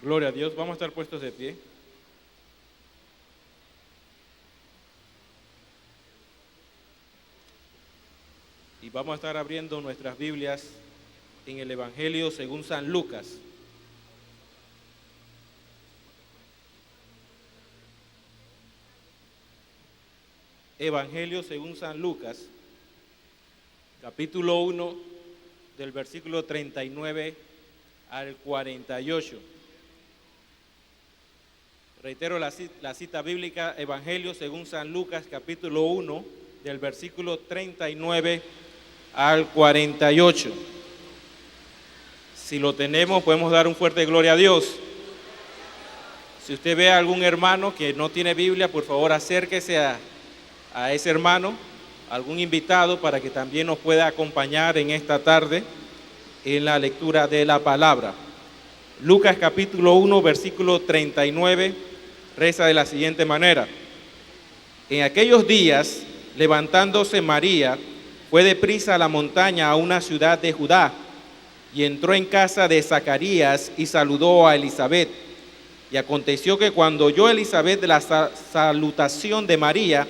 Gloria a Dios. Vamos a estar puestos de pie. Y vamos a estar abriendo nuestras Biblias en el Evangelio según San Lucas. Evangelio según San Lucas, capítulo 1, del versículo 39 al 48. Reitero la cita bíblica, Evangelio según San Lucas, capítulo 1, del versículo 39 al 48. Si lo tenemos, podemos dar un fuerte gloria a Dios. Si usted ve a algún hermano que no tiene Biblia, por favor acérquese a ese hermano, algún invitado, para que también nos pueda acompañar en esta tarde en la lectura de la palabra. Lucas capítulo 1, versículo 39, reza de la siguiente manera: En aquellos días, levantándose María, fue deprisa a la montaña a una ciudad de Judá, y entró en casa de Zacarías y saludó a Elisabet. Y aconteció que cuando oyó Elisabet la salutación de María,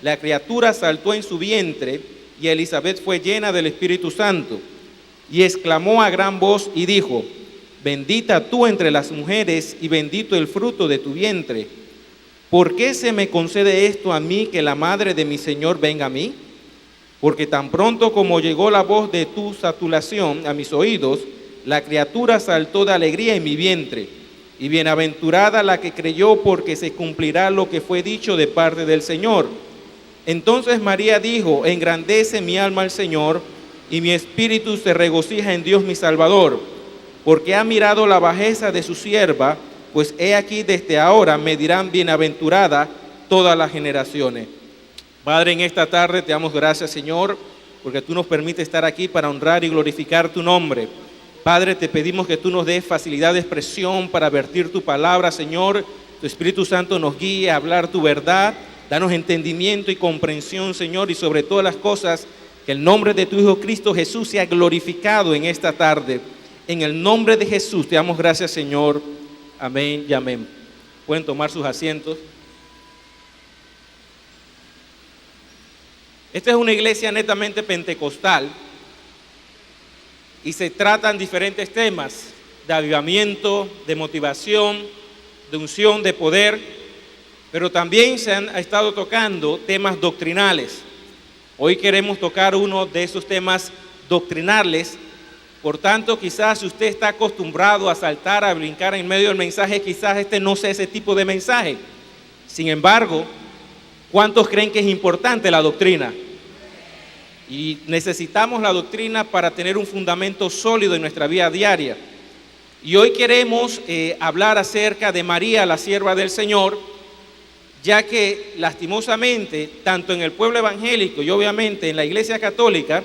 la criatura saltó en su vientre, y Elisabet fue llena del Espíritu Santo, y exclamó a gran voz y dijo: Bendita tú entre las mujeres, y bendito el fruto de tu vientre. ¿Por qué se me concede esto a mí, que la madre de mi Señor venga a mí? Porque tan pronto como llegó la voz de tu saturación a mis oídos, la criatura saltó de alegría en mi vientre. Y bienaventurada la que creyó, porque se cumplirá lo que fue dicho de parte del Señor. Entonces María dijo: Engrandece mi alma al Señor, y mi espíritu se regocija en Dios mi Salvador, porque ha mirado la bajeza de su sierva, pues he aquí desde ahora me dirán bienaventurada todas las generaciones. Padre, en esta tarde te damos gracias, Señor, porque tú nos permites estar aquí para honrar y glorificar tu nombre. Padre, te pedimos que tú nos des facilidad de expresión para vertir tu palabra, Señor. Tu Espíritu Santo nos guíe a hablar tu verdad. Danos entendimiento y comprensión, Señor, y sobre todas las cosas, que el nombre de tu Hijo Cristo Jesús sea glorificado en esta tarde. En el nombre de Jesús te damos gracias, Señor. Amén y amén. Pueden tomar sus asientos. Esta es una iglesia netamente pentecostal y se tratan diferentes temas de avivamiento, de motivación, de unción, de poder, pero también se han estado tocando temas doctrinales. Hoy queremos tocar uno de esos temas doctrinales. Por tanto, quizás si usted está acostumbrado a saltar, a brincar en medio del mensaje, quizás este no sea ese tipo de mensaje. Sin embargo, ¿cuántos creen que es importante la doctrina? Y necesitamos la doctrina para tener un fundamento sólido en nuestra vida diaria. Y hoy queremos hablar acerca de María, la sierva del Señor, ya que lastimosamente, tanto en el pueblo evangélico y obviamente en la Iglesia Católica,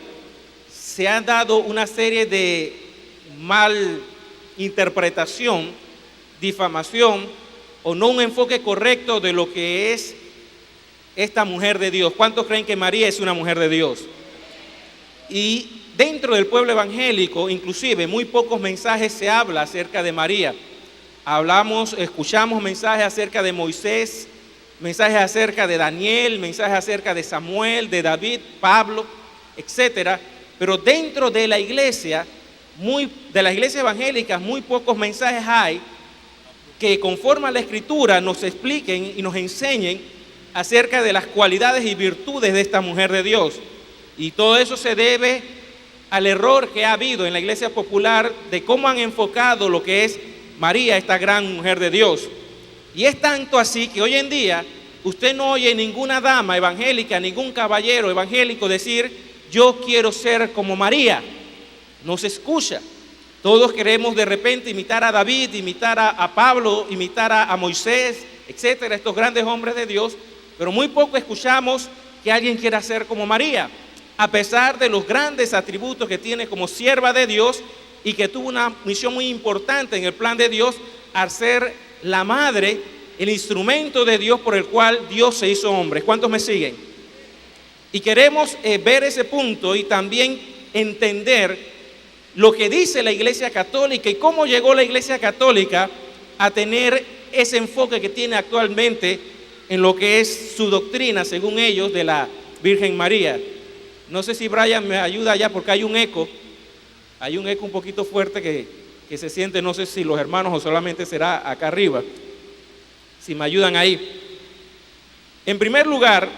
se ha dado una serie de mal interpretación, difamación o no un enfoque correcto de lo que es esta mujer de Dios. ¿Cuántos creen que María es una mujer de Dios? Y dentro del pueblo evangélico, inclusive, muy pocos mensajes se habla acerca de María. Escuchamos mensajes acerca de Moisés, mensajes acerca de Daniel, mensajes acerca de Samuel, de David, Pablo, etcétera. Pero dentro de la iglesia, de las iglesias evangélicas, muy pocos mensajes hay que conforme a la Escritura nos expliquen y nos enseñen acerca de las cualidades y virtudes de esta mujer de Dios. Y todo eso se debe al error que ha habido en la iglesia popular de cómo han enfocado lo que es María, esta gran mujer de Dios. Y es tanto así que hoy en día usted no oye ninguna dama evangélica, ningún caballero evangélico decir: yo quiero ser como María. No se escucha. Todos queremos de repente imitar a David, imitar a Pablo, imitar a Moisés, etcétera, estos grandes hombres de Dios, pero muy poco escuchamos que alguien quiera ser como María, a pesar de los grandes atributos que tiene como sierva de Dios y que tuvo una misión muy importante en el plan de Dios al ser la madre, el instrumento de Dios por el cual Dios se hizo hombre. ¿Cuántos me siguen? Y queremos ver ese punto y también entender lo que dice la Iglesia Católica y cómo llegó la Iglesia Católica a tener ese enfoque que tiene actualmente en lo que es su doctrina, según ellos, de la Virgen María. No sé si Brian me ayuda allá porque hay un eco un poquito fuerte que se siente, no sé si los hermanos o solamente será acá arriba. Si me ayudan ahí. En primer lugar,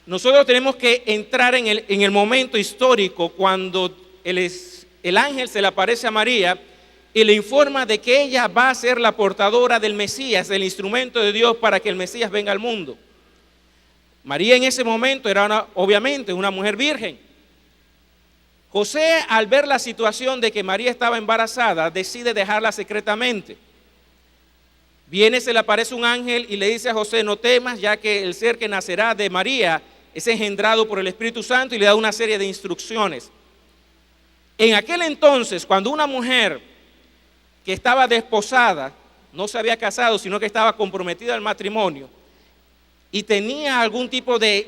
nosotros tenemos que entrar en el momento histórico cuando el ángel se le aparece a María y le informa de que ella va a ser la portadora del Mesías, el instrumento de Dios para que el Mesías venga al mundo. María en ese momento era obviamente una mujer virgen. José, al ver la situación de que María estaba embarazada, decide dejarla secretamente. Viene, se le aparece un ángel y le dice a José: no temas, ya que el ser que nacerá de María es engendrado por el Espíritu Santo, y le da una serie de instrucciones. En aquel entonces, cuando una mujer que estaba desposada, no se había casado, sino que estaba comprometida al matrimonio, y tenía algún tipo de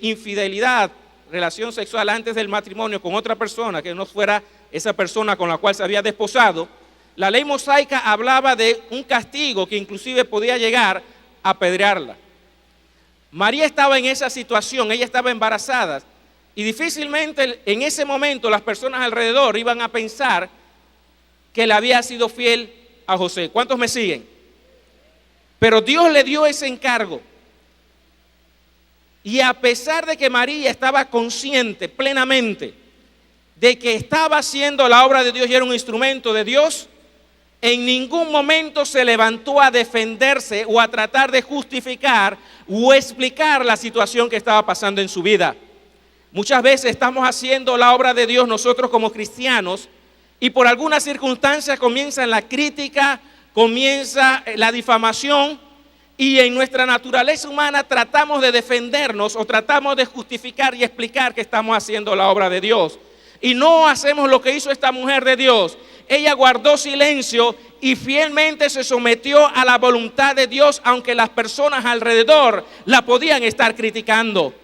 infidelidad, relación sexual antes del matrimonio con otra persona, que no fuera esa persona con la cual se había desposado, la ley mosaica hablaba de un castigo que inclusive podía llegar a apedrearla. María estaba en esa situación, ella estaba embarazada, y difícilmente en ese momento las personas alrededor iban a pensar que le había sido fiel a José. ¿Cuántos me siguen? Pero Dios le dio ese encargo. Y a pesar de que María estaba consciente plenamente de que estaba haciendo la obra de Dios y era un instrumento de Dios, en ningún momento se levantó a defenderse o a tratar de justificar o explicar la situación que estaba pasando en su vida. Muchas veces estamos haciendo la obra de Dios nosotros como cristianos y por alguna circunstancia comienza la crítica, comienza la difamación, y en nuestra naturaleza humana tratamos de defendernos o tratamos de justificar y explicar que estamos haciendo la obra de Dios. Y no hacemos lo que hizo esta mujer de Dios. Ella guardó silencio y fielmente se sometió a la voluntad de Dios, aunque las personas alrededor la podían estar criticando.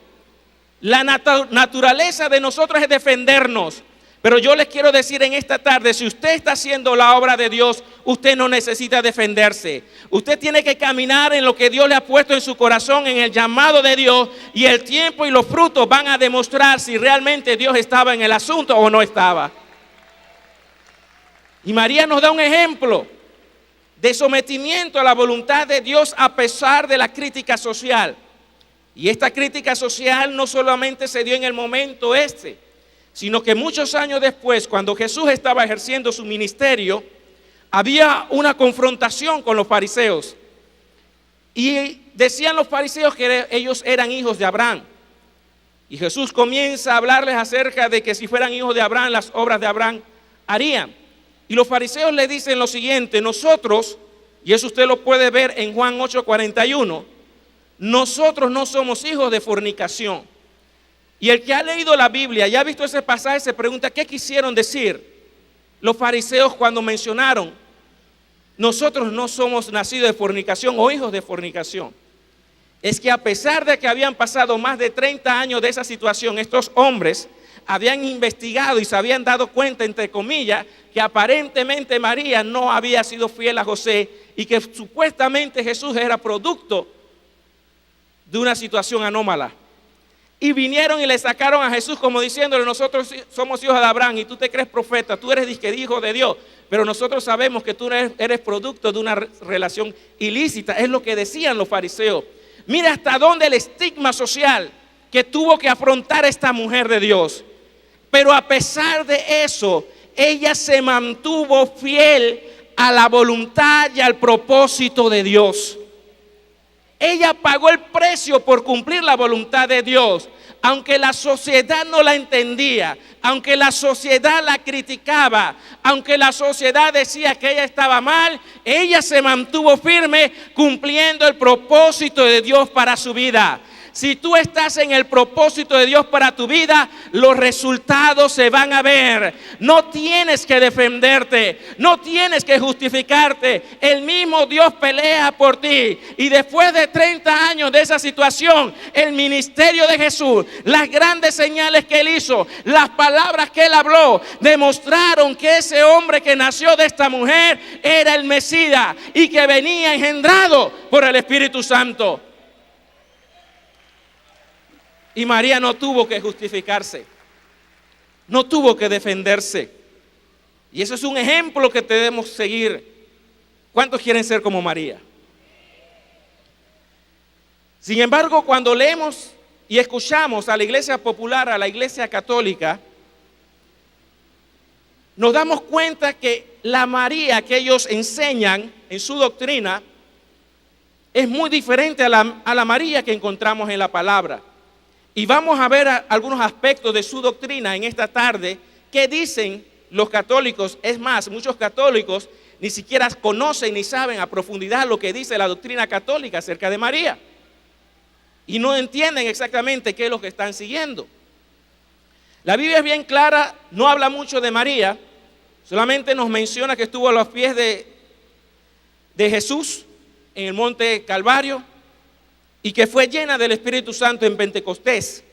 La naturaleza de nosotros es defendernos. Pero yo les quiero decir en esta tarde, si usted está haciendo la obra de Dios, usted no necesita defenderse. Usted tiene que caminar en lo que Dios le ha puesto en su corazón, en el llamado de Dios, y el tiempo y los frutos van a demostrar si realmente Dios estaba en el asunto o no estaba. Y María nos da un ejemplo de sometimiento a la voluntad de Dios a pesar de la crítica social. Y esta crítica social no solamente se dio en el momento sino que muchos años después, cuando Jesús estaba ejerciendo su ministerio, había una confrontación con los fariseos. Y decían los fariseos que ellos eran hijos de Abraham. Y Jesús comienza a hablarles acerca de que si fueran hijos de Abraham, las obras de Abraham harían. Y los fariseos le dicen lo siguiente: nosotros, y eso usted lo puede ver en Juan 8:41, nosotros no somos hijos de fornicación. Y el que ha leído la Biblia y ha visto ese pasaje se pregunta: ¿qué quisieron decir los fariseos cuando mencionaron nosotros no somos nacidos de fornicación o hijos de fornicación? Es que a pesar de que habían pasado más de 30 años de esa situación, estos hombres habían investigado y se habían dado cuenta, entre comillas, que aparentemente María no había sido fiel a José y que supuestamente Jesús era producto de una situación anómala. Y vinieron y le sacaron a Jesús como diciéndole: nosotros somos hijos de Abraham y tú te crees profeta, tú eres hijo de Dios, pero nosotros sabemos que tú eres producto de una relación ilícita. Es lo que decían los fariseos. Mira hasta dónde el estigma social que tuvo que afrontar esta mujer de Dios. Pero a pesar de eso, ella se mantuvo fiel a la voluntad y al propósito de Dios. Ella pagó el precio por cumplir la voluntad de Dios, aunque la sociedad no la entendía, aunque la sociedad la criticaba, aunque la sociedad decía que ella estaba mal, ella se mantuvo firme cumpliendo el propósito de Dios para su vida. Si tú estás en el propósito de Dios para tu vida, los resultados se van a ver. No tienes que defenderte, no tienes que justificarte. El mismo Dios pelea por ti. Y después de 30 años de esa situación, el ministerio de Jesús, las grandes señales que Él hizo, las palabras que Él habló, demostraron que ese hombre que nació de esta mujer era el Mesías y que venía engendrado por el Espíritu Santo. Y María no tuvo que justificarse, no tuvo que defenderse. Y eso es un ejemplo que debemos seguir. ¿Cuántos quieren ser como María? Sin embargo, cuando leemos y escuchamos a la iglesia popular, a la iglesia católica, nos damos cuenta que la María que ellos enseñan en su doctrina es muy diferente a la María que encontramos en la palabra. Y vamos a ver algunos aspectos de su doctrina en esta tarde que dicen los católicos. Es más, muchos católicos ni siquiera conocen ni saben a profundidad lo que dice la doctrina católica acerca de María. Y no entienden exactamente qué es lo que están siguiendo. La Biblia es bien clara, no habla mucho de María, solamente nos menciona que estuvo a los pies de Jesús en el monte Calvario y que fue llena del Espíritu Santo en Pentecostés.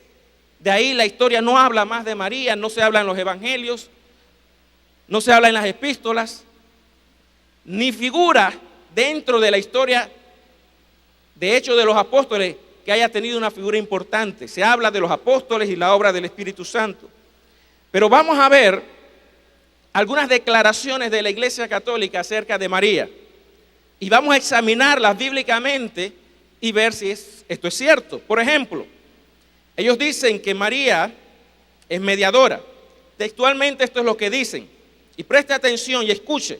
De ahí la historia no habla más de María, no se habla en los evangelios, no se habla en las epístolas, ni figura dentro de la historia de Hechos de los Apóstoles que haya tenido una figura importante. Se habla de los apóstoles y la obra del Espíritu Santo. Pero vamos a ver algunas declaraciones de la Iglesia Católica acerca de María. Y vamos a examinarlas bíblicamente y ver si esto es cierto. Por ejemplo, ellos dicen que María es mediadora. Textualmente esto es lo que dicen. Y preste atención y escuche.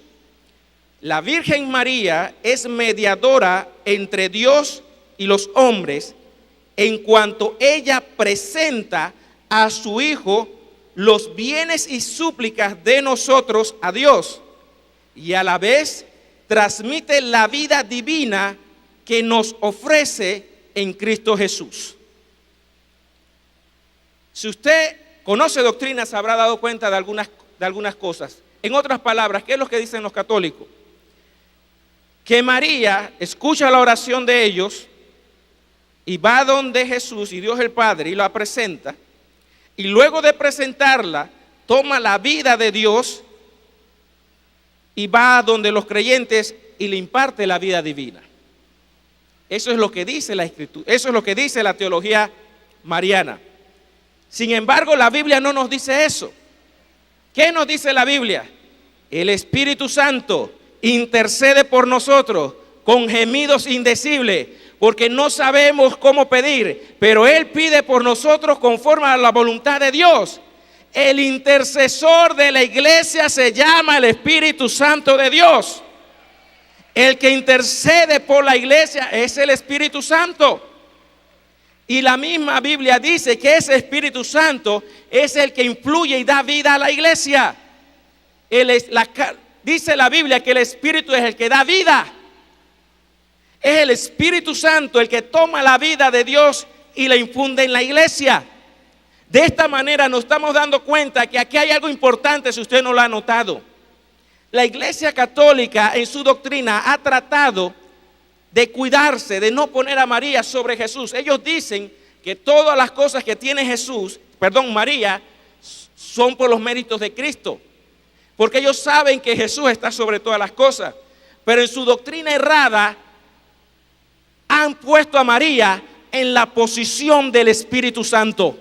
La Virgen María es mediadora entre Dios y los hombres en cuanto ella presenta a su Hijo los bienes y súplicas de nosotros a Dios y a la vez transmite la vida divina que nos ofrece en Cristo Jesús. Si usted conoce doctrina, se habrá dado cuenta de algunas cosas. En otras palabras, ¿qué es lo que dicen los católicos? Que María escucha la oración de ellos y va donde Jesús y Dios el Padre y la presenta. Y luego de presentarla, toma la vida de Dios y va donde los creyentes y le imparte la vida divina. Eso es lo que dice la Escritura, eso es lo que dice la teología mariana. Sin embargo, la Biblia no nos dice eso. ¿Qué nos dice la Biblia? El Espíritu Santo intercede por nosotros con gemidos indecibles, porque no sabemos cómo pedir, pero Él pide por nosotros conforme a la voluntad de Dios. El intercesor de la iglesia se llama el Espíritu Santo de Dios. El que intercede por la iglesia es el Espíritu Santo. Y la misma Biblia dice que ese Espíritu Santo es el que influye y da vida a la iglesia. Dice la Biblia que el Espíritu es el que da vida. Es el Espíritu Santo el que toma la vida de Dios y la infunde en la iglesia. De esta manera nos estamos dando cuenta que aquí hay algo importante si usted no lo ha notado. La Iglesia Católica en su doctrina ha tratado de cuidarse, de no poner a María sobre Jesús. Ellos dicen que todas las cosas que tiene María, son por los méritos de Cristo. Porque ellos saben que Jesús está sobre todas las cosas. Pero en su doctrina errada han puesto a María en la posición del Espíritu Santo.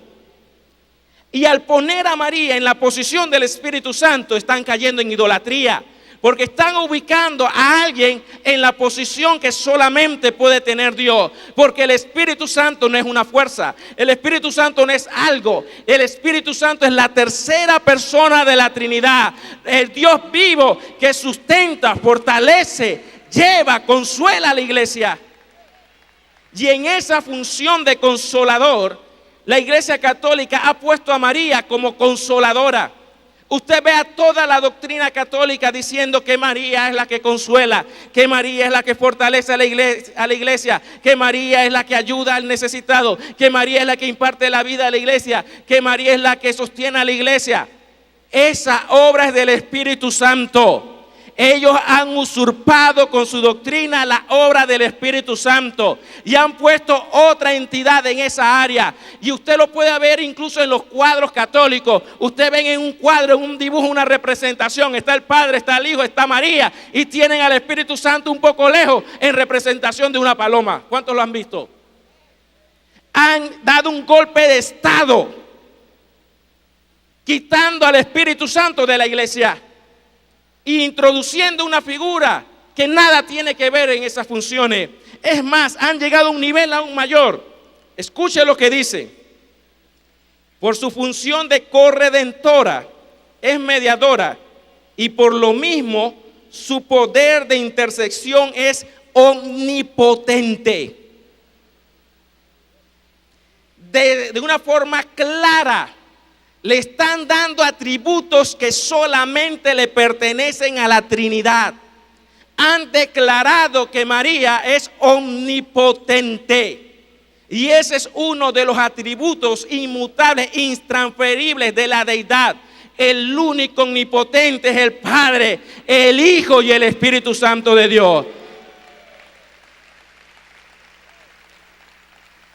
Y al poner a María en la posición del Espíritu Santo están cayendo en idolatría, porque están ubicando a alguien en la posición que solamente puede tener Dios, porque el Espíritu Santo no es una fuerza, el Espíritu Santo no es algo, el Espíritu Santo es la tercera persona de la Trinidad, el Dios vivo que sustenta, fortalece, lleva, consuela a la iglesia. Y en esa función de consolador, la Iglesia Católica ha puesto a María como consoladora. Usted vea toda la doctrina católica diciendo que María es la que consuela, que María es la que fortalece a la iglesia, que María es la que ayuda al necesitado, que María es la que imparte la vida a la iglesia, que María es la que sostiene a la iglesia. Esa obra es del Espíritu Santo. Ellos han usurpado con su doctrina la obra del Espíritu Santo y han puesto otra entidad en esa área. Y usted lo puede ver incluso en los cuadros católicos. Usted ve en un cuadro, en un dibujo, una representación. Está el Padre, está el Hijo, está María. Y tienen al Espíritu Santo un poco lejos en representación de una paloma. ¿Cuántos lo han visto? Han dado un golpe de estado, quitando al Espíritu Santo de la iglesia e introduciendo una figura que nada tiene que ver en esas funciones. Es más, han llegado a un nivel aún mayor. Escuche lo que dice. Por su función de corredentora, es mediadora, y por lo mismo su poder de intersección es omnipotente. De una forma clara, le están dando atributos que solamente le pertenecen a la Trinidad. Han declarado que María es omnipotente. Y ese es uno de los atributos inmutables, intransferibles de la deidad. El único omnipotente es el Padre, el Hijo y el Espíritu Santo de Dios.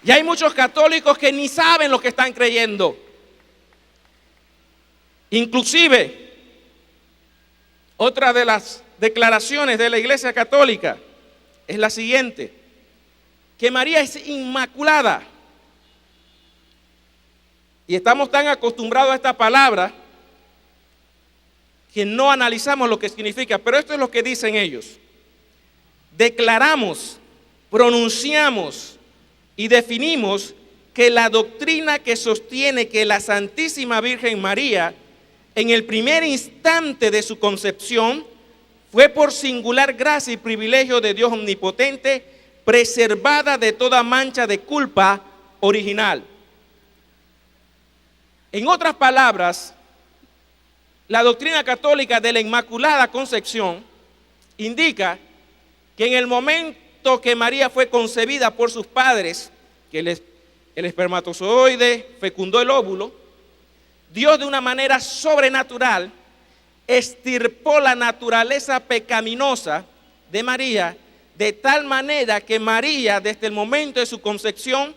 Y hay muchos católicos que ni saben lo que están creyendo. Inclusive, otra de las declaraciones de la Iglesia Católica es la siguiente: que María es inmaculada. Y estamos tan acostumbrados a esta palabra que no analizamos lo que significa, pero esto es lo que dicen ellos. Declaramos, pronunciamos y definimos que la doctrina que sostiene que la Santísima Virgen María, en el primer instante de su concepción, fue por singular gracia y privilegio de Dios omnipotente, preservada de toda mancha de culpa original. En otras palabras, la doctrina católica de la Inmaculada Concepción indica que en el momento que María fue concebida por sus padres, que el espermatozoide fecundó el óvulo, Dios de una manera sobrenatural extirpó la naturaleza pecaminosa de María, de tal manera que María desde el momento de su concepción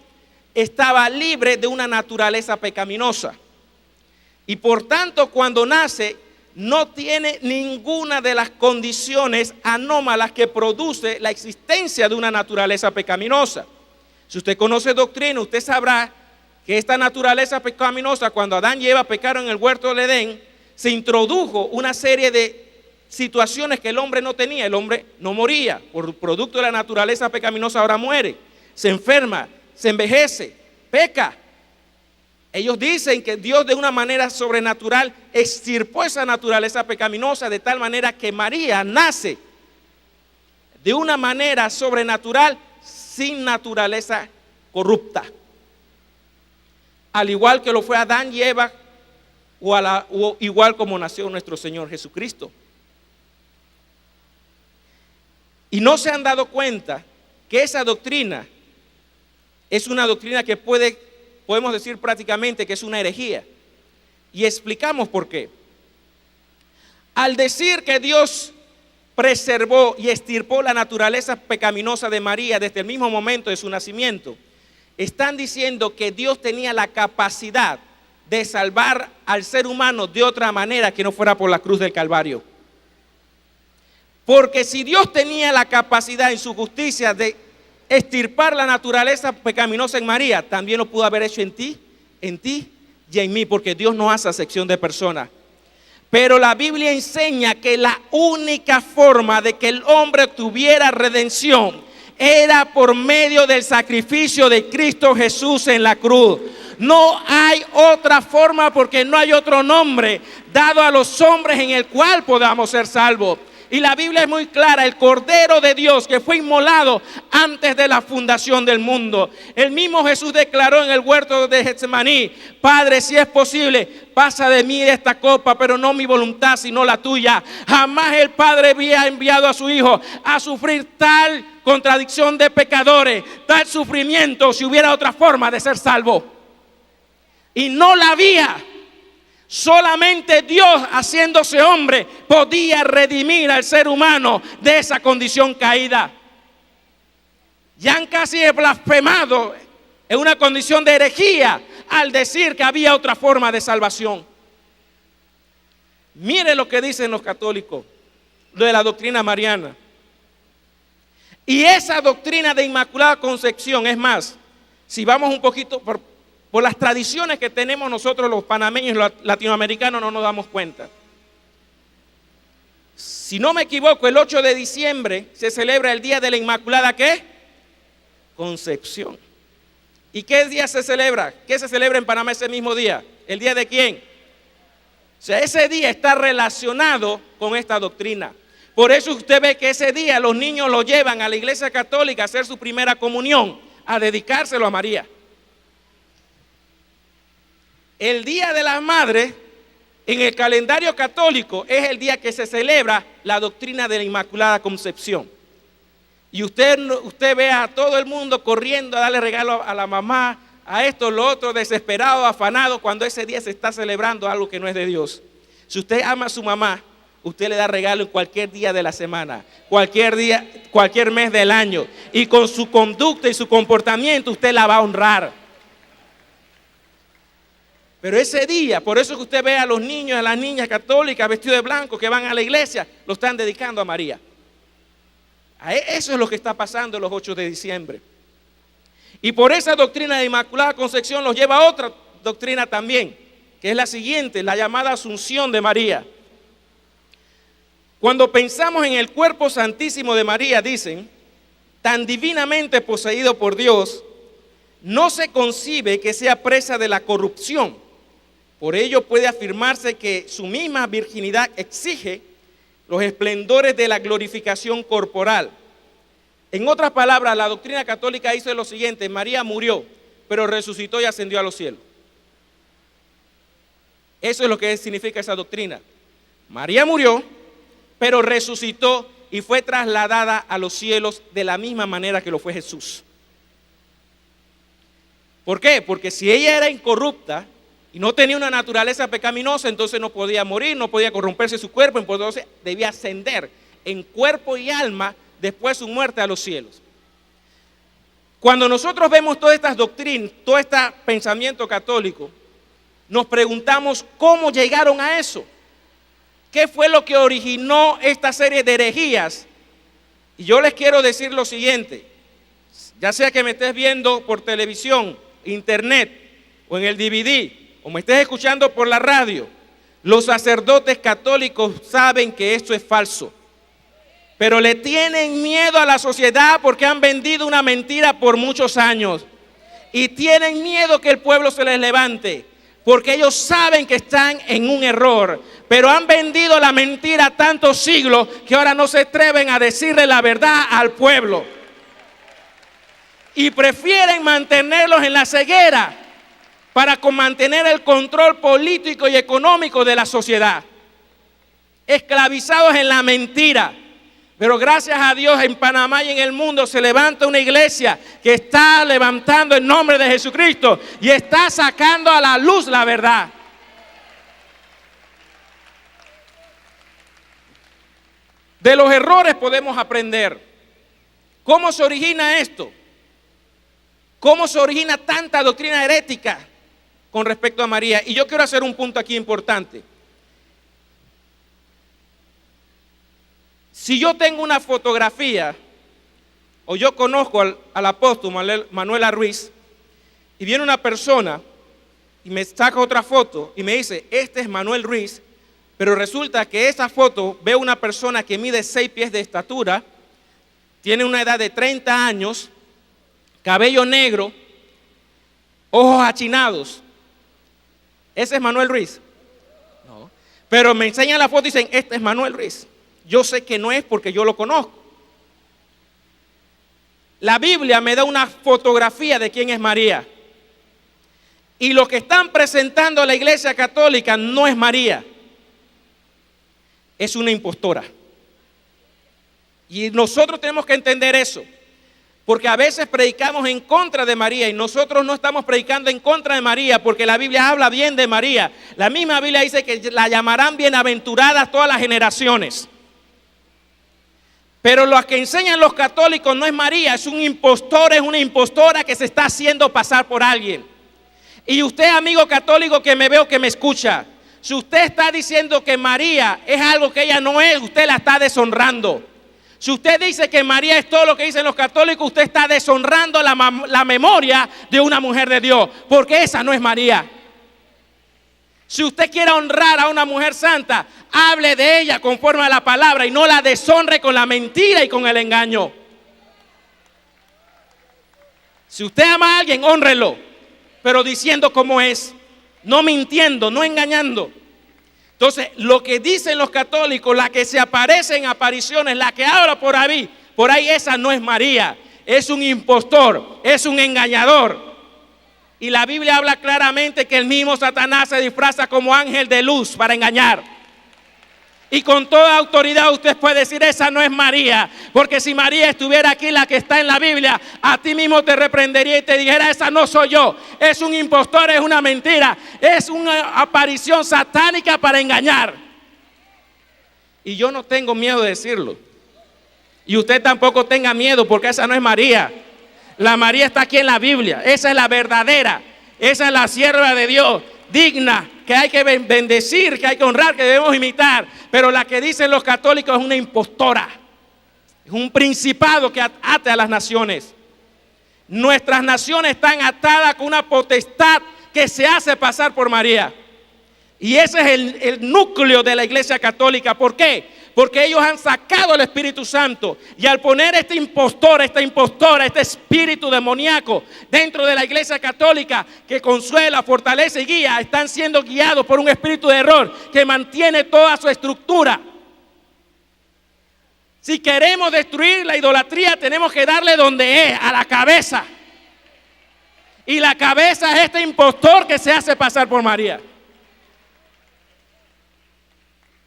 estaba libre de una naturaleza pecaminosa. Y por tanto, cuando nace, no tiene ninguna de las condiciones anómalas que produce la existencia de una naturaleza pecaminosa. Si usted conoce doctrina, usted sabrá que esta naturaleza pecaminosa, cuando Adán y Eva pecaron en el huerto del Edén, se introdujo una serie de situaciones que el hombre no tenía. El hombre no moría, por producto de la naturaleza pecaminosa ahora muere, se enferma, se envejece, peca. Ellos dicen que Dios de una manera sobrenatural extirpó esa naturaleza pecaminosa de tal manera que María nace de una manera sobrenatural sin naturaleza corrupta. Al igual que lo fue Adán y Eva, o igual como nació nuestro Señor Jesucristo. Y no se han dado cuenta que esa doctrina es una doctrina que podemos decir prácticamente que es una herejía. Y explicamos por qué. Al decir que Dios preservó y extirpó la naturaleza pecaminosa de María desde el mismo momento de su nacimiento, están diciendo que Dios tenía la capacidad de salvar al ser humano de otra manera que no fuera por la cruz del Calvario. Porque si Dios tenía la capacidad en su justicia de extirpar la naturaleza pecaminosa en María, también lo pudo haber hecho en ti y en mí, porque Dios no hace acepción de personas. Pero la Biblia enseña que la única forma de que el hombre tuviera redención era por medio del sacrificio de Cristo Jesús en la cruz. No hay otra forma, porque no hay otro nombre dado a los hombres en el cual podamos ser salvos. Y la Biblia es muy clara, el Cordero de Dios que fue inmolado antes de la fundación del mundo. El mismo Jesús declaró en el huerto de Getsemaní: Padre, si es posible, pasa de mí esta copa, pero no mi voluntad, sino la tuya. Jamás el Padre había enviado a su Hijo a sufrir tal contradicción de pecadores, tal sufrimiento, si hubiera otra forma de ser salvo. Y no la había. Solamente Dios, haciéndose hombre, podía redimir al ser humano de esa condición caída. Ya han casi blasfemado en una condición de herejía al decir que había otra forma de salvación. Mire lo que dicen los católicos, lo de la doctrina mariana. Y esa doctrina de Inmaculada Concepción, es más, si vamos un poquito por las tradiciones que tenemos nosotros los panameños y los latinoamericanos, no nos damos cuenta. Si no me equivoco, el 8 de diciembre se celebra el Día de la Inmaculada, ¿qué? Concepción. ¿Y qué día se celebra? ¿Qué se celebra en Panamá ese mismo día? ¿El día de quién? O sea, ese día está relacionado con esta doctrina. Por eso usted ve que ese día los niños lo llevan a la iglesia católica a hacer su primera comunión, a dedicárselo a María. El Día de las Madres, en el calendario católico, es el día que se celebra la doctrina de la Inmaculada Concepción. Y usted ve a todo el mundo corriendo a darle regalo a la mamá, a esto, lo otro, desesperado, afanado, cuando ese día se está celebrando algo que no es de Dios. Si usted ama a su mamá, usted le da regalo en cualquier día de la semana, cualquier día, cualquier mes del año. Y con su conducta y su comportamiento usted la va a honrar. Pero ese día, por eso que usted ve a los niños, a las niñas católicas vestidos de blanco que van a la iglesia, lo están dedicando a María. Eso es lo que está pasando los 8 de diciembre. Y por esa doctrina de Inmaculada Concepción los lleva a otra doctrina también, que es la siguiente, la llamada Asunción de María. Cuando pensamos en el cuerpo santísimo de María, dicen, tan divinamente poseído por Dios, no se concibe que sea presa de la corrupción. Por ello puede afirmarse que su misma virginidad exige los esplendores de la glorificación corporal. En otras palabras, la doctrina católica dice lo siguiente: María murió, pero resucitó y ascendió a los cielos. Eso es lo que significa esa doctrina. María murió, pero resucitó y fue trasladada a los cielos de la misma manera que lo fue Jesús. ¿Por qué? Porque si ella era incorrupta y no tenía una naturaleza pecaminosa, entonces no podía morir, no podía corromperse su cuerpo, entonces debía ascender en cuerpo y alma después de su muerte a los cielos. Cuando nosotros vemos todas estas doctrinas, todo este pensamiento católico, nos preguntamos cómo llegaron a eso. ¿Qué fue lo que originó esta serie de herejías? Y yo les quiero decir lo siguiente, ya sea que me estés viendo por televisión, internet o en el DVD, o me estés escuchando por la radio, los sacerdotes católicos saben que esto es falso, pero le tienen miedo a la sociedad porque han vendido una mentira por muchos años y tienen miedo que el pueblo se les levante, porque ellos saben que están en un error, pero han vendido la mentira tantos siglos que ahora no se atreven a decirle la verdad al pueblo y prefieren mantenerlos en la ceguera para mantener el control político y económico de la sociedad, esclavizados en la mentira. Pero gracias a Dios en Panamá y en el mundo se levanta una iglesia que está levantando el nombre de Jesucristo y está sacando a la luz la verdad. De los errores podemos aprender. ¿Cómo se origina esto? ¿Cómo se origina tanta doctrina herética con respecto a María? Y yo quiero hacer un punto aquí importante. Si yo tengo una fotografía, o yo conozco al apóstol Manuel Ruiz, y viene una persona y me saca otra foto y me dice, este es Manuel Ruiz, pero resulta que esa foto veo una persona que mide 6 pies de estatura, tiene una edad de 30 años, cabello negro, ojos achinados. ¿Ese es Manuel Ruiz? No. Pero me enseñan la foto y dicen, este es Manuel Ruiz. yo sé que no es porque yo lo conozco. La Biblia me da una fotografía de quién es María. Y lo que están presentando a la Iglesia Católica no es María. Es una impostora. Y nosotros tenemos que entender eso. Porque a veces predicamos en contra de María y nosotros no estamos predicando en contra de María porque la Biblia habla bien de María. La misma Biblia dice que la llamarán bienaventuradas todas las generaciones. Pero lo que enseñan los católicos no es María, es un impostor, es una impostora que se está haciendo pasar por alguien. Y usted, amigo católico que me veo, que me escucha, si usted está diciendo que María es algo que ella no es, usted la está deshonrando. Si usted dice que María es todo lo que dicen los católicos, usted está deshonrando la memoria de una mujer de Dios, porque esa no es María. Si usted quiere honrar a una mujer santa, hable de ella conforme a la palabra y no la deshonre con la mentira y con el engaño. Si usted ama a alguien, hónrelo, pero diciendo cómo es, no mintiendo, no engañando. Entonces, lo que dicen los católicos, la que se aparece en apariciones, la que habla por ahí, esa no es María, es un impostor, es un engañador. Y la Biblia habla claramente que el mismo Satanás se disfraza como ángel de luz para engañar. Y con toda autoridad usted puede decir, esa no es María, porque si María estuviera aquí, la que está en la Biblia, a ti mismo te reprendería y te dijera, esa no soy yo, es un impostor, es una mentira, es una aparición satánica para engañar. Y yo no tengo miedo de decirlo. Y usted tampoco tenga miedo, porque esa no es María. La María está aquí en la Biblia, esa es la verdadera, esa es la sierva de Dios, digna, que hay que bendecir, que hay que honrar, que debemos imitar. Pero la que dicen los católicos es una impostora, es un principado que ata a las naciones. Nuestras naciones están atadas con una potestad que se hace pasar por María. Y ese es el núcleo de la Iglesia Católica. ¿Por qué? Porque ellos han sacado el Espíritu Santo. Y al poner este impostor, esta impostora, este espíritu demoníaco dentro de la Iglesia Católica que consuela, fortalece y guía, están siendo guiados por un espíritu de error que mantiene toda su estructura. Si queremos destruir la idolatría, tenemos que darle donde es, a la cabeza. Y la cabeza es este impostor que se hace pasar por María.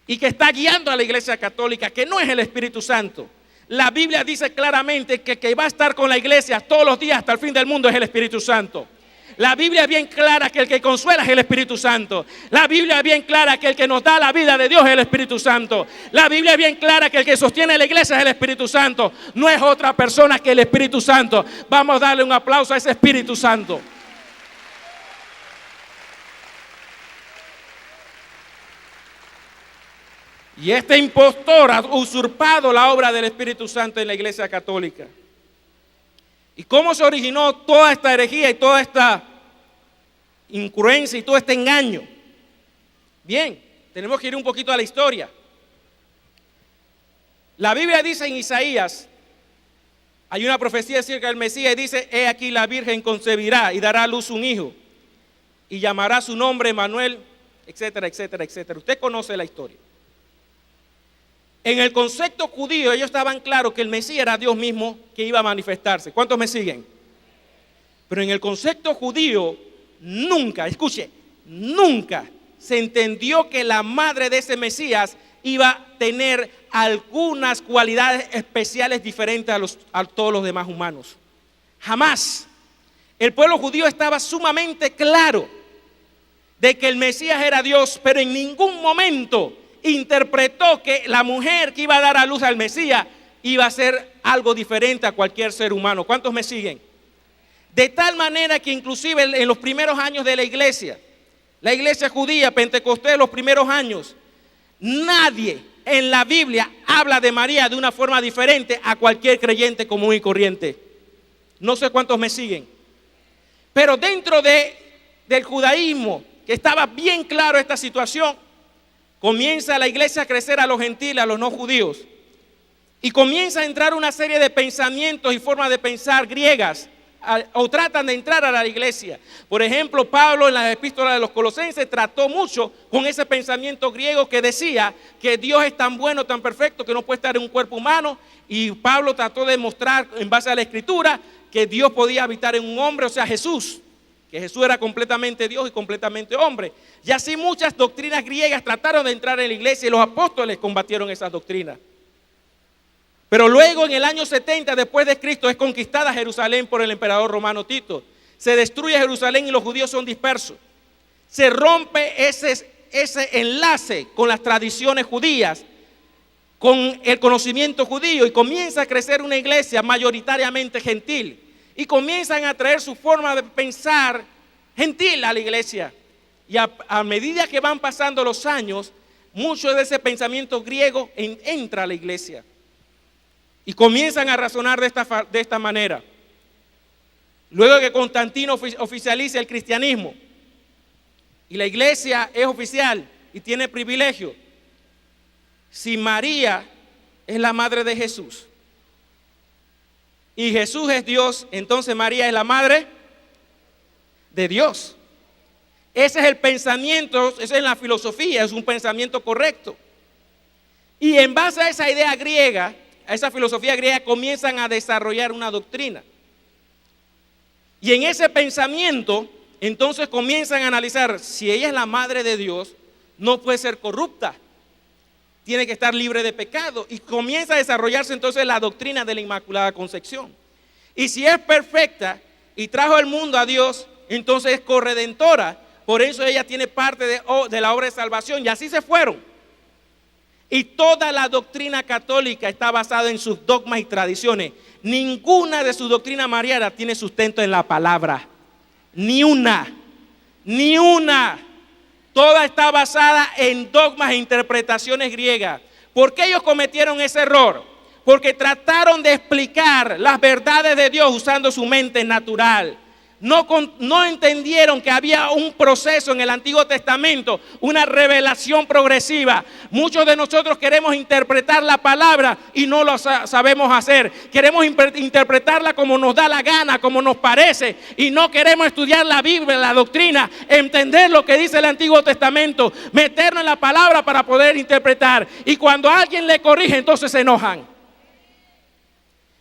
Y que está guiando a la Iglesia Católica, que no es el Espíritu Santo. La Biblia dice claramente que va a estar con la Iglesia todos los días hasta el fin del mundo es el Espíritu Santo. La Biblia es bien clara que el que consuela es el Espíritu Santo. La Biblia es bien clara que el que nos da la vida de Dios es el Espíritu Santo. La Biblia es bien clara que el que sostiene la iglesia es el Espíritu Santo. No es otra persona que el Espíritu Santo. Vamos a darle un aplauso a ese Espíritu Santo. Y este impostor ha usurpado la obra del Espíritu Santo en la Iglesia Católica. ¿Y cómo se originó toda esta herejía y toda esta incongruencia y todo este engaño? Bien, tenemos que ir un poquito a la historia. La Biblia dice en Isaías, hay una profecía acerca del Mesías y dice, he aquí la Virgen concebirá y dará a luz un hijo y llamará su nombre Emmanuel, etcétera, etcétera, etcétera. Usted conoce la historia. En el concepto judío ellos estaban claros que el Mesías era Dios mismo que iba a manifestarse. ¿Cuántos me siguen? Pero en el concepto judío nunca, escuche, nunca se entendió que la madre de ese Mesías iba a tener algunas cualidades especiales diferentes a todos los demás humanos. Jamás. El pueblo judío estaba sumamente claro de que el Mesías era Dios, pero en ningún momento interpretó que la mujer que iba a dar a luz al Mesías iba a ser algo diferente a cualquier ser humano. ¿Cuántos me siguen? De tal manera que inclusive en los primeros años de la iglesia judía, Pentecostés, los primeros años, nadie en la Biblia habla de María de una forma diferente a cualquier creyente común y corriente. No sé cuántos me siguen. Pero dentro del judaísmo, que estaba bien claro esta situación, comienza la iglesia a crecer a los gentiles, a los no judíos. Y comienza a entrar una serie de pensamientos y formas de pensar griegas o tratan de entrar a la iglesia. Por ejemplo, Pablo en la epístola de los Colosenses trató mucho con ese pensamiento griego que decía que Dios es tan bueno, tan perfecto, que no puede estar en un cuerpo humano. Y Pablo trató de mostrar en base a la Escritura que Dios podía habitar en un hombre, o sea, Jesús. Que Jesús era completamente Dios y completamente hombre. Y así muchas doctrinas griegas trataron de entrar en la iglesia y los apóstoles combatieron esas doctrinas. Pero luego en el año 70 después de Cristo es conquistada Jerusalén por el emperador romano Tito. Se destruye Jerusalén y los judíos son dispersos. Se rompe ese enlace con las tradiciones judías, con el conocimiento judío, y comienza a crecer una iglesia mayoritariamente gentil. Y comienzan a traer su forma de pensar gentil a la iglesia. Y a medida que van pasando los años, mucho de ese pensamiento griego entra a la iglesia. Y comienzan a razonar de esta manera. Luego que Constantino oficializa el cristianismo y la iglesia es oficial y tiene privilegio, si María es la madre de Jesús y Jesús es Dios, entonces María es la madre de Dios. Ese es el pensamiento, esa es la filosofía, es un pensamiento correcto. Y en base a esa idea griega, a esa filosofía griega, comienzan a desarrollar una doctrina. Y en ese pensamiento, entonces comienzan a analizar, si ella es la madre de Dios, no puede ser corrupta, tiene que estar libre de pecado. Y comienza a desarrollarse entonces la doctrina de la Inmaculada Concepción. Y si es perfecta y trajo al mundo a Dios, entonces es corredentora. Por eso ella tiene parte de la obra de salvación. Y así se fueron. Y toda la doctrina católica está basada en sus dogmas y tradiciones. Ninguna de sus doctrinas marianas tiene sustento en la palabra. Ni una. Ni una. Toda está basada en dogmas e interpretaciones griegas. ¿Por qué ellos cometieron ese error? Porque trataron de explicar las verdades de Dios usando su mente natural. No entendieron que había un proceso en el Antiguo Testamento, una revelación progresiva. Muchos de nosotros queremos interpretar la palabra y no lo sabemos hacer. Queremos interpretarla como nos da la gana, como nos parece, y no queremos estudiar la Biblia, la doctrina, entender lo que dice el Antiguo Testamento, meternos en la palabra para poder interpretar. Y cuando alguien le corrige, entonces se enojan.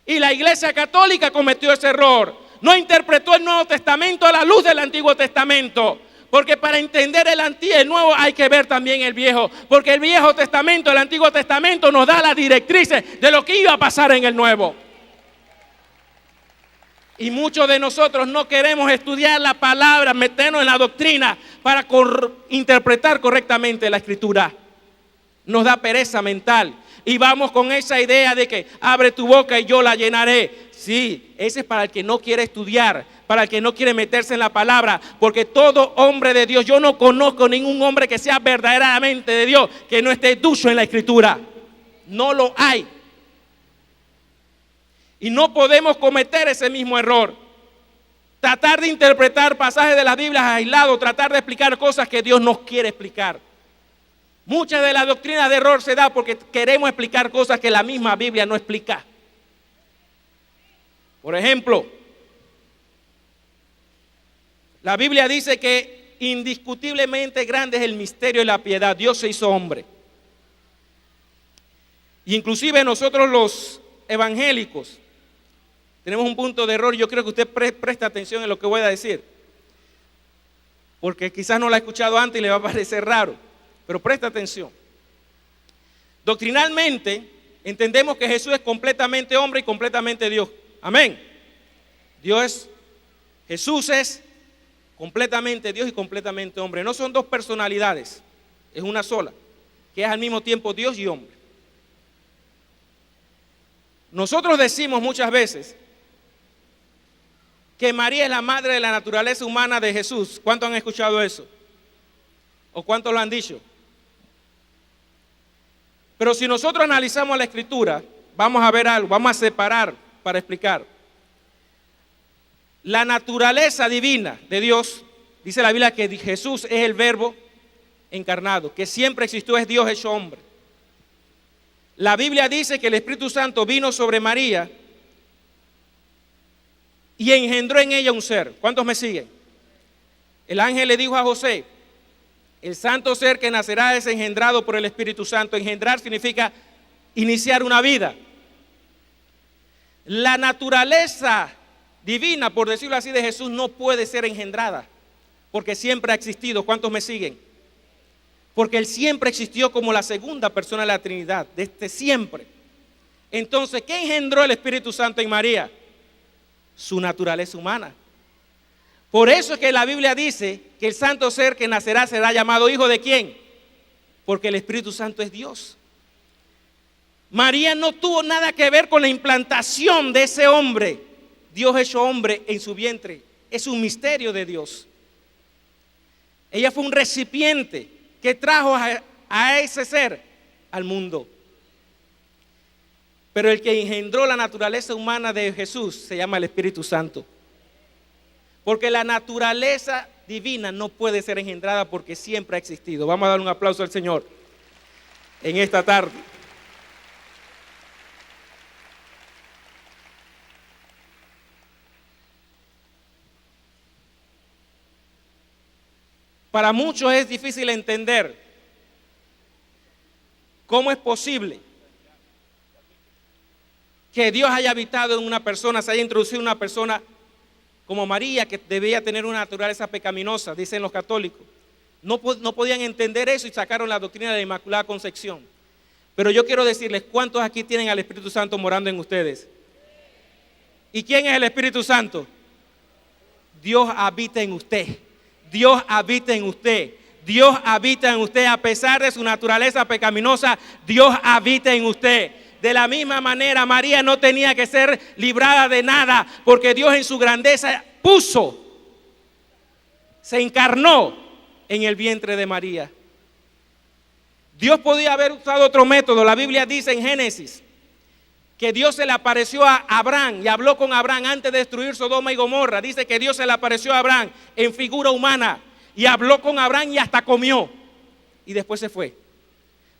Y la Iglesia Católica cometió ese error. No interpretó el Nuevo Testamento a la luz del Antiguo Testamento. Porque para entender el Nuevo hay que ver también el Viejo. Porque el Viejo Testamento, el Antiguo Testamento nos da las directrices de lo que iba a pasar en el Nuevo. Y muchos de nosotros no queremos estudiar la palabra, meternos en la doctrina para interpretar correctamente la Escritura. Nos da pereza mental. Y vamos con esa idea de que abre tu boca y yo la llenaré. Sí, ese es para el que no quiere estudiar, para el que no quiere meterse en la palabra, porque todo hombre de Dios, yo no conozco ningún hombre que sea verdaderamente de Dios, que no esté ducho en la Escritura. No lo hay. Y no podemos cometer ese mismo error. Tratar de interpretar pasajes de las Biblias aislados, tratar de explicar cosas que Dios nos quiere explicar. Muchas de las doctrinas de error se da porque queremos explicar cosas que la misma Biblia no explica. Por ejemplo, la Biblia dice que indiscutiblemente grande es el misterio de la piedad. Dios se hizo hombre. Y inclusive nosotros los evangélicos tenemos un punto de error. Yo creo que usted preste atención en lo que voy a decir, porque quizás no lo ha escuchado antes y le va a parecer raro, pero presta atención. Doctrinalmente entendemos que Jesús es completamente hombre y completamente Dios. Amén. Jesús es completamente Dios y completamente hombre. No son dos personalidades, es una sola, que es al mismo tiempo Dios y hombre. Nosotros decimos muchas veces que María es la madre de la naturaleza humana de Jesús. ¿Cuántos han escuchado eso? ¿O cuántos lo han dicho? Pero si nosotros analizamos la Escritura, vamos a ver algo, vamos a separar para explicar. La naturaleza divina de Dios, dice la Biblia que Jesús es el Verbo encarnado, que siempre existió, es Dios hecho hombre. La Biblia dice que el Espíritu Santo vino sobre María y engendró en ella un ser. ¿Cuántos me siguen? El ángel le dijo a José: el santo ser que nacerá es engendrado por el Espíritu Santo. Engendrar significa iniciar una vida. La naturaleza divina, por decirlo así, de Jesús no puede ser engendrada, porque siempre ha existido. ¿Cuántos me siguen? Porque Él siempre existió como la segunda persona de la Trinidad, desde siempre. Entonces, ¿qué engendró el Espíritu Santo en María? Su naturaleza humana. Por eso es que la Biblia dice que el santo ser que nacerá será llamado hijo ¿de quién? Porque el Espíritu Santo es Dios. María no tuvo nada que ver con la implantación de ese hombre, Dios hecho hombre en su vientre. Es un misterio de Dios. Ella fue un recipiente que trajo a ese ser al mundo. Pero el que engendró la naturaleza humana de Jesús se llama el Espíritu Santo. Porque la naturaleza divina no puede ser engendrada porque siempre ha existido. Vamos a dar un aplauso al Señor en esta tarde. Para muchos es difícil entender cómo es posible que Dios haya habitado en una persona, se haya introducido en una persona como María, que debía tener una naturaleza pecaminosa, dicen los católicos. No podían entender eso y sacaron la doctrina de la Inmaculada Concepción. Pero yo quiero decirles, ¿cuántos aquí tienen al Espíritu Santo morando en ustedes? ¿Y quién es el Espíritu Santo? Dios habita en usted. Dios habita en usted. Dios habita en usted. A pesar de su naturaleza pecaminosa, Dios habita en usted. De la misma manera, María no tenía que ser librada de nada, porque Dios en su grandeza se encarnó en el vientre de María. Dios podía haber usado otro método. La Biblia dice en Génesis que Dios se le apareció a Abraham y habló con Abraham antes de destruir Sodoma y Gomorra. Dice que Dios se le apareció a Abraham en figura humana y habló con Abraham y hasta comió y después se fue.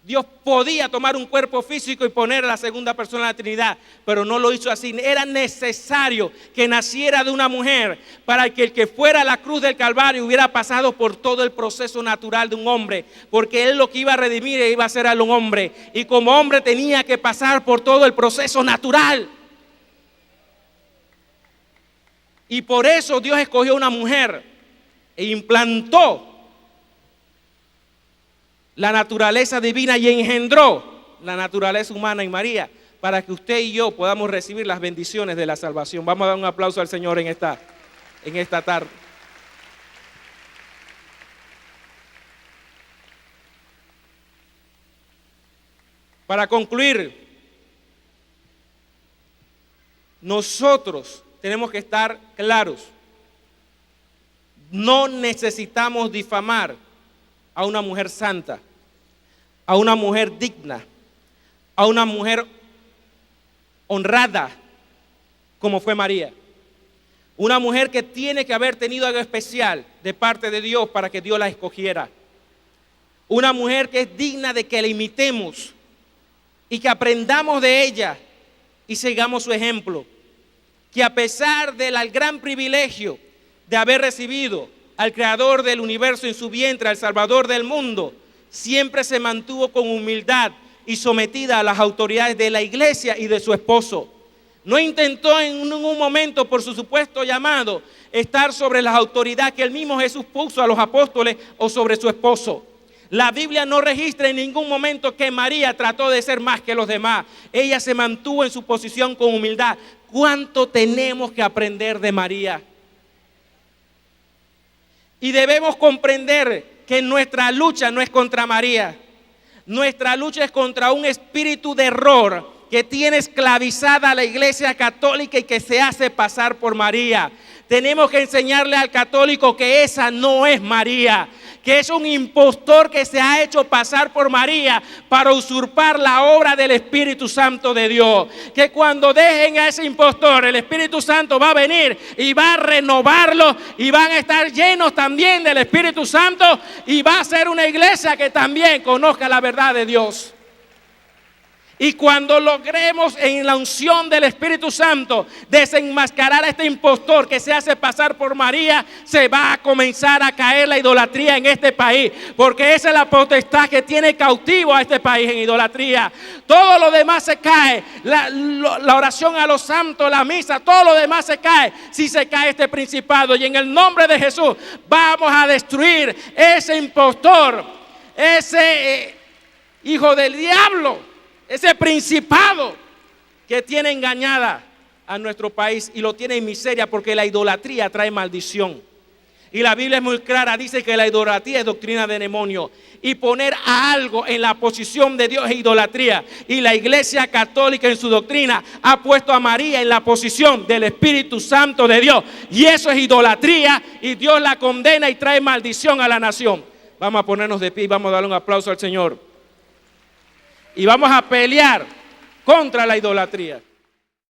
Dios podía tomar un cuerpo físico y poner a la segunda persona de la Trinidad, pero no lo hizo así. Era necesario que naciera de una mujer para que el que fuera a la cruz del Calvario hubiera pasado por todo el proceso natural de un hombre, porque Él lo que iba a redimir iba a ser a un hombre, y como hombre tenía que pasar por todo el proceso natural. Y por eso Dios escogió una mujer e implantó la naturaleza divina y engendró la naturaleza humana en María, para que usted y yo podamos recibir las bendiciones de la salvación. Vamos a dar un aplauso al Señor en esta tarde. Para concluir, nosotros tenemos que estar claros. No necesitamos difamar a una mujer santa, a una mujer digna, a una mujer honrada, como fue María. Una mujer que tiene que haber tenido algo especial de parte de Dios para que Dios la escogiera. Una mujer que es digna de que la imitemos y que aprendamos de ella y sigamos su ejemplo. Que a pesar del gran privilegio de haber recibido al Creador del universo en su vientre, al Salvador del mundo, siempre se mantuvo con humildad y sometida a las autoridades de la iglesia y de su esposo. No intentó en ningún momento, por su supuesto llamado, estar sobre las autoridades que el mismo Jesús puso a los apóstoles o sobre su esposo. La Biblia no registra en ningún momento que María trató de ser más que los demás. Ella se mantuvo en su posición con humildad. ¿Cuánto tenemos que aprender de María? Y debemos comprender que nuestra lucha no es contra María. Nuestra lucha es contra un espíritu de error que tiene esclavizada a la iglesia católica y que se hace pasar por María. Tenemos que enseñarle al católico que esa no es María, que es un impostor que se ha hecho pasar por María para usurpar la obra del Espíritu Santo de Dios. Que cuando dejen a ese impostor, el Espíritu Santo va a venir y va a renovarlo y van a estar llenos también del Espíritu Santo y va a ser una iglesia que también conozca la verdad de Dios. Y cuando logremos en la unción del Espíritu Santo desenmascarar a este impostor que se hace pasar por María, se va a comenzar a caer la idolatría en este país, porque esa es la potestad que tiene cautivo a este país en idolatría. Todo lo demás se cae, la oración a los santos, la misa, todo lo demás se cae si se cae este principado. Y en el nombre de Jesús vamos a destruir ese impostor, ese hijo del diablo, ese principado que tiene engañada a nuestro país y lo tiene en miseria, porque la idolatría trae maldición. Y la Biblia es muy clara, dice que la idolatría es doctrina de demonio. Y poner a algo en la posición de Dios es idolatría. Y la Iglesia Católica en su doctrina ha puesto a María en la posición del Espíritu Santo de Dios. Y eso es idolatría, y Dios la condena y trae maldición a la nación. Vamos a ponernos de pie y vamos a darle un aplauso al Señor. Y vamos a pelear contra la idolatría.